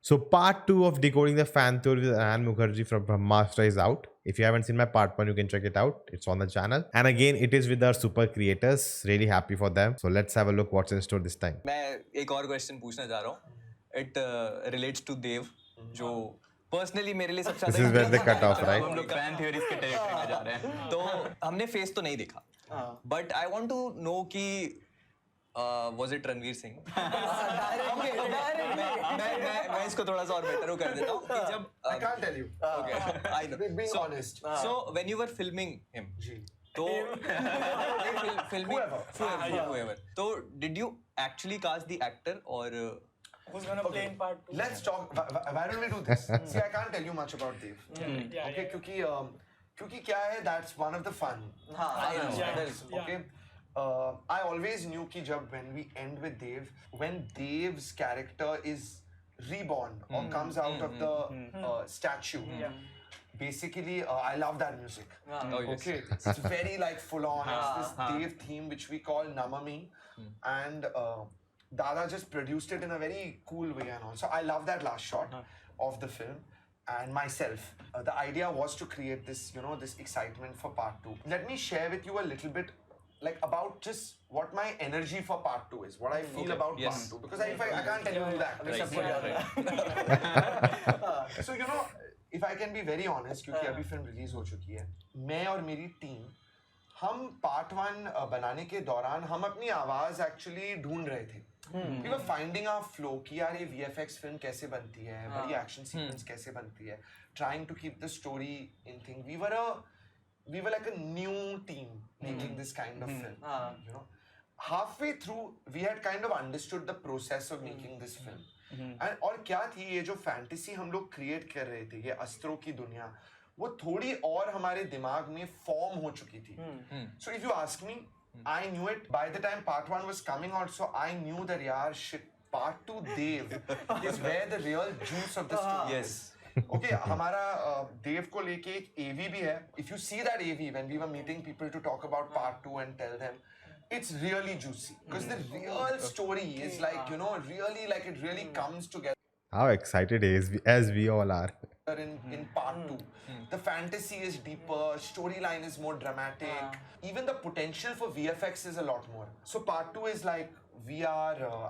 So part 2 of Decoding the Fan Theory with Ayan Mukerji from Brahmastra is out. If you haven't seen my part 1, you can check it out. It's on the channel. And again, it is with our super creators. Really happy for them. So let's have a look what's in store this time. मैं एक और question पूछना चाह रहा हूँ. It relates to देव, जो personally मेरे लिए सबसे This is where they cut off, right? हम लोग फैन थ्योरीज के टेरिटरी में जा रहे हैं. तो हमने फेस तो नहीं देखा, but I want to know कि was it रणवीर सिंह? मैं इसको थोड़ा सा और बेटर कर देता हूँ कि जब I can't tell you. Okay, I know. Being honest. So when you were filming him, जी. तो filming whoever. So did you actually cast the actor or Who's gonna play in part 2? Let's talk. Why don't we do this? See, I can't tell you much about Dev. Okay, क्योंकि क्या है? That's one of the fun. I know. Okay. I always knew कि जब when we end with Dev, when Dev's character is reborn or comes out of the statue. Basically, I love that music. Okay, it's very like full on. It's this Dev theme which we call Namami, and Dada just produced it in a very cool way and all. So I love that last shot of the film. And myself, the idea was to create this, this excitement for part 2. Let me share with you a little bit, like about just what my energy for part 2 is, what I feel about part 2, because I can't tell you that. So if I can be very honest, क्योंकि अभी film release हो चुकी है, मैं और मेरी team, हम part 1 बनाने के दौरान हम अपनी आवाज actually ढूंढ रहे थे. We were finding our flow कि यार ये VFX film कैसे बनती है, बड़ी action sequence कैसे बनती है, trying to keep the story in thing. We were like a new team making this kind of film. Halfway through, we had kind of understood the process of making this film. And और क्या थी ये जो fantasy हम लोग create कर रहे थे, ये अस्त्रों की दुनिया, वो थोड़ी और हमारे दिमाग में form हो चुकी थी. So if you ask me, I knew it by the time part 1 was coming out, so I knew that yaar shit, part 2 Dev is where the real juice of the story is. Okay, हमारा Dev को लेके एक AV भी है. If you see that AV when we were meeting people to talk about part 2 and tell them, it's really juicy because the real story is like, really like it really comes together. How excited as we all are. In part 2, the fantasy is deeper, storyline is more dramatic, even the potential for VFX is a lot more. So part 2 is like I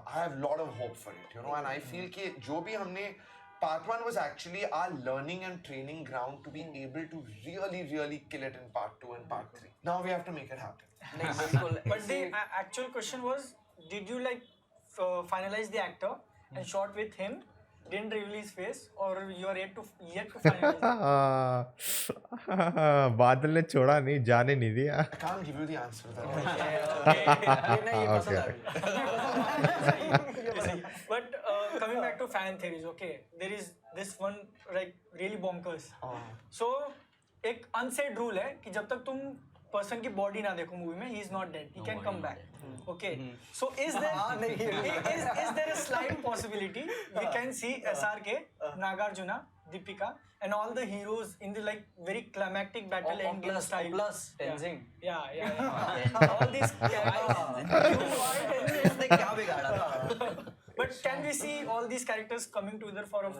have a lot of hope for it, and I feel कि जो भी हमने part 1 was actually our learning and training ground to be able to really kill it in part 2 and part 3. Now we have to make it happen. But the actual question was, did you like finalize the actor and shot with him? Didn't reveal his face, or you are yet to finalize? बादल ने छोड़ा नहीं, जाने नहीं दिया. I can't give you the answer to that. But coming back to fan theories, okay, there is this one like really bonkers. So एक unsaid rule है कि जब तक तुम person की body ना देखो movie में, he is not dead. He can come back. Okay. So is there a slight possibility we can see SRK, Nagarjuna, Deepika, and all the heroes in the like very climactic battle ending style? Plus Tenzing. Yeah. All these But can we see all these characters coming together for a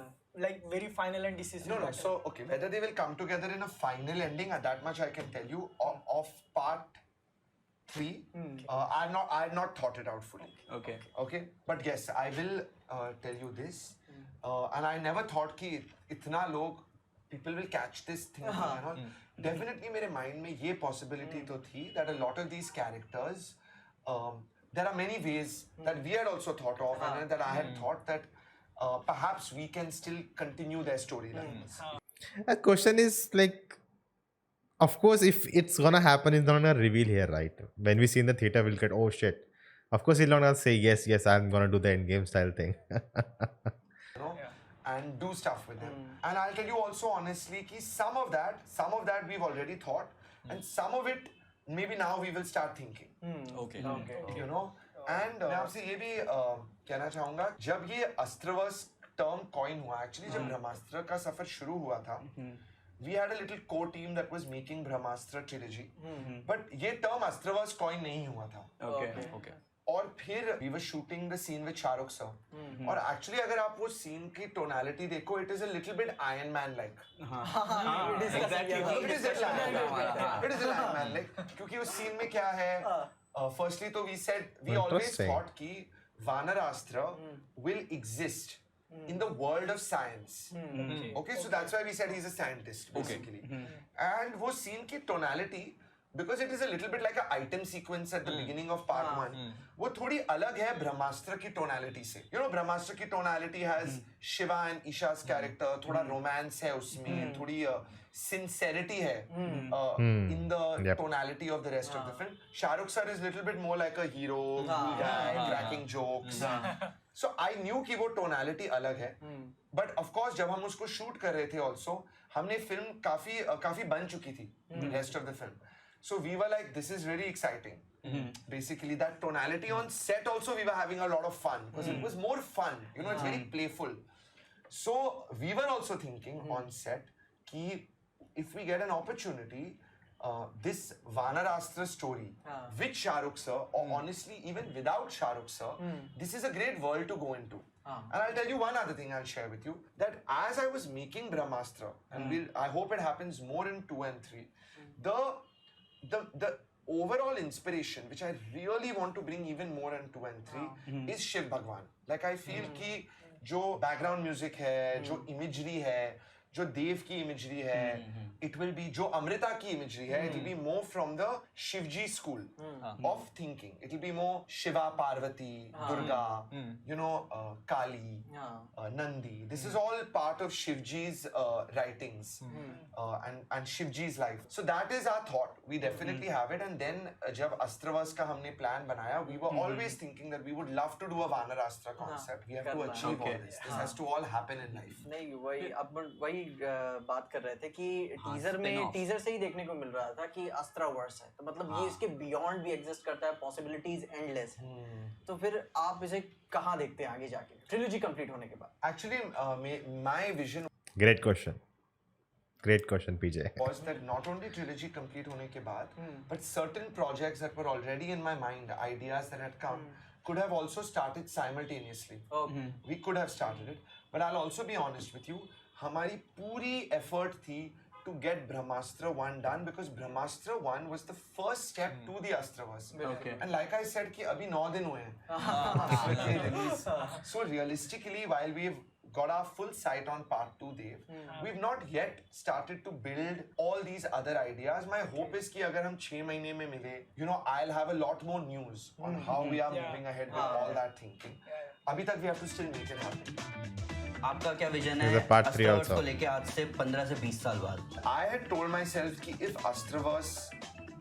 like very final and decisive No. battle? So, okay, whether they will come together in a final ending, that much I can tell you. Of part 3, I have not thought it out fully. Okay. But yes, I will tell you this. And I never thought कि इतना लोग people will catch this thing. Definitely मेरे mind में ये possibility तो थी that a lot of these characters, there are many ways that we had also thought of and that I had thought that perhaps we can still continue their storylines. The question is like, of course, if it's gonna happen, it's not gonna reveal here, right? When we see in the theater, we'll get, oh shit. Of course, he's not gonna say yes, I'm gonna do the endgame style thing. And do stuff with them. And I'll tell you also honestly कि some of that we've already thought, and some of it maybe now we will start thinking. Okay. And मैं आपसे ये भी कहना चाहूँगा, जब ये अस्त्रवर्स term coin हुआ, actually जब ब्रह्मास्त्र का सफर शुरू हुआ था, we had a little core team that was making Brahmastra trilogy, but ये term अस्त्रवर्स coin नहीं हुआ था. Okay. और फिर we were shooting the scene with Shahrukh sir. और actually अगर आप वो scene की tonality देखो, it is a little bit Iron Man like. exactly. It is a Iron Man. It is a Iron Man like. क्योंकि उस scene में क्या है? Firstly तो we always Interesting. thought कि Brahmastra will exist in the world of science. Okay, so that's why we said he's a scientist basically. And वो scene की tonality, because it is a little bit like an item sequence at the beginning of part 1, वो थोड़ी अलग है ब्रह्मास्त्र की tonality से. You know, ब्रह्मास्त्र की tonality has Shiva and Isha's character, थोड़ा romance है उसमें, थोड़ी sincerity है in the tonality of the rest of the film. Shahrukh sir is little bit more like a hero, cool guy, cracking jokes. So I knew कि वो tonality अलग है. But of course जब हम उसको shoot कर रहे थे also, हमने film काफी बन चुकी थी, rest of the film. So we were like, this is very exciting. Basically, that tonality on set also, we were having a lot of fun because it was more fun. You know, it's very playful. So we were also thinking on set, ki if we get an opportunity, this Brahmastra story with Shahrukh sir, or honestly even without Shahrukh sir, this is a great world to go into. And I'll tell you one other thing I'll share with you, that as I was making Brahmastra, and I hope it happens more in 2 and 3, the overall inspiration which I really want to bring even more in 2 and 3 is Shiv Bhagwan. Like I feel कि जो background music है, जो imagery है, जो देव की imagery है, it will be जो अमृता की imagery है, it will be more from the Shivji school of thinking. It will be more Shiva, Parvati, Durga, you know, Kali, Nandi. This is all part of Shivji's writings and Shivji's life. So that is our thought. We definitely have it. And then जब Astraverse का हमने plan बनाया, we were always thinking that we would love to do a Brahmastra concept. We have to achieve all this. This has to all happen in life. नहीं वही बात कर रहे थे कि टीजर से ही देखने को मिल रहा था कि अस्त्रावर्स है, तो मतलब ये इसके बियॉन्ड भी एग्जिस्ट करता है, पॉसिबिलिटीज एंडलेस है. तो फिर आप इसे कहाँ देखते हैं आगे जाके ट्रिलॉजी कंप्लीट होने के बाद? Actually, my vision Great question, PJ. was that not only trilogy complete होने के बाद, but certain projects that were already in my mind, ideas that had come, could have also started simultaneously. We could have started it, but I'll also be honest with you, हमारी पूरी effort थी to get Brahmastra 1 done, because Brahmastra 1 was the first step to the Astraverse. And like I said कि अभी 9 दिन हुए हैं. So realistically, while we've got our full sight on part 2, Dev, we've not yet started to build all these other ideas. My hope is कि अगर हम 6 महीने में मिले, you know, I'll have a lot more news on how we are moving ahead with all that thinking. अभी तक we have to still make it happen. आपका क्या विजन There's है a part 3 अस्त्रावर्स also. को लेके आज से 15 से 20 साल बाद? I had told myself कि if Astraverse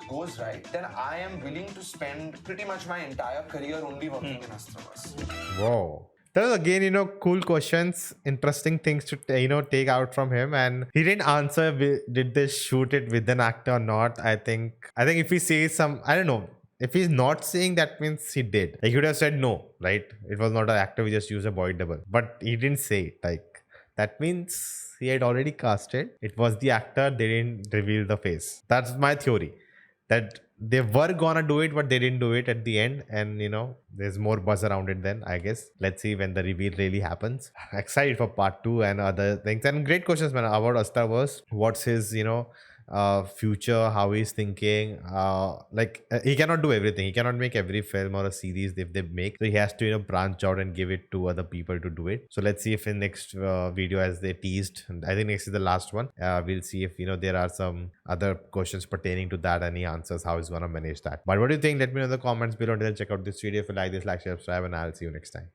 goes right, then I am willing to spend pretty much my entire career only working in Astraverse. Whoa. That was again, you know, cool questions, interesting things to, you know, take out from him. And he didn't answer, did they shoot it with an actor or not? I think if he says some, I don't know. If he's not saying, that means he did. Like, he would have said no, right? It was not an actor, we just used a body double. But he didn't say it. Like, that means he had already casted. It was the actor, they didn't reveal the face. That's my theory. That they were gonna do it, but they didn't do it at the end. And, you know, there's more buzz around it then, I guess. Let's see when the reveal really happens. Excited for part 2 and other things. And great questions, man, about Astraverse. What's his, you know, future, how he's thinking. He cannot do everything. He cannot make every film or a series if they make. So he has to, you know, branch out and give it to other people to do it. So let's see if in next video, as they teased, and I think next is the last one, we'll see if, you know, there are some other questions pertaining to that and he answers how he's gonna manage that. But what do you think? Let me know in the comments below. Until then, check out this video. If you like this, like, share, subscribe, and I'll see you next time.